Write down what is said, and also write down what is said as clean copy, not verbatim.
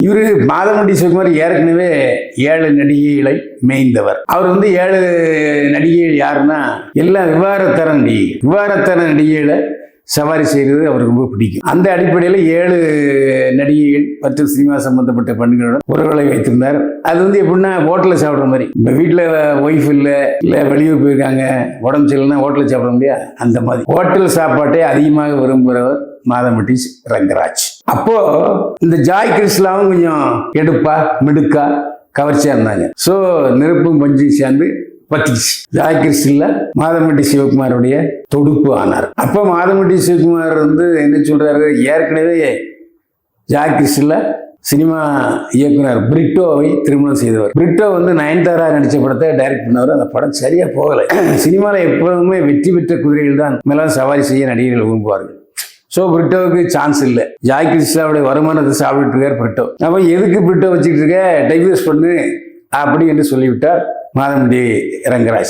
இவரு மாதவண்டி சிவகுமார் ஏற்கனவே 7 நடிகைகளை மேய்ந்தவர். அவர் 7 நடிகைகள் யாருன்னா எல்லாம் விவாகரத்தான நடிகைகளை சவாரி செய்கிறது அவருக்கு ரொம்ப பிடிக்கும். அந்த அடிப்படையில் 7 நடிகைகள் மற்றும் சினிமா சம்பந்தப்பட்ட பெண்களோட உறவுகளை வைத்திருந்தார். அது எப்படின்னா ஹோட்டலில் சாப்பிட்ற மாதிரி. இப்போ வீட்டில் ஒய்ஃப் இல்லை வெளியூர் போயிருக்காங்க, உடம்பு சரியில்லைன்னா ஹோட்டலில் சாப்பிட முடியாது. அந்த மாதிரி ஹோட்டல் சாப்பாட்டை அதிகமாக விரும்புகிறவர் மாதம்பட்டி ரங்கராஜ். அப்போ இந்த ஜாய் கிருஷ்ணாவும் கொஞ்சம் எடுப்பா மிடுக்கா கவர்ச்சியா இருந்தாங்க. ஸோ நெருப்பும் பஞ்சும் சேர்ந்து பத்திச்சு. ஜாய் கிருஷ்ணன்ல மாதம்பட்டி சிவகுமாருடைய தொடுப்பு ஆனார். அப்போ மாதம்பட்டி சிவகுமார் என்ன சொல்றாரு, ஏற்கனவே ஜாய் கிருஷ்ணன்ல சினிமா இயக்குனர் பிரிட்டோவை திருமணம் செய்தவர். பிரிட்டோ நயன்தாரா நடிச்ச படத்தை டைரக்ட் பண்ணவர். அந்த படம் சரியா போகலை. சினிமாவில் எப்போதுமே வெற்றி பெற்ற குதிரைகள் தான் மேலும் சவாரி செய்ய நடிகர்கள் விரும்புவார்கள். ஸோ பிரிட்டோவுக்கு சான்ஸ் இல்லை. ஜாய் கிருஷ்ணாவுடைய வருமானத்தை சாப்பிட்டு இருக்கார் பிரிட்டோ. அப்போ எதுக்கு பிரிட்டோ வச்சுக்கிட்டு இருக்க, டைவர்ஸ் பண்ணு அப்படி என்று சொல்லிவிட்டார் மாதம்பட்டி ரங்கராஜ்.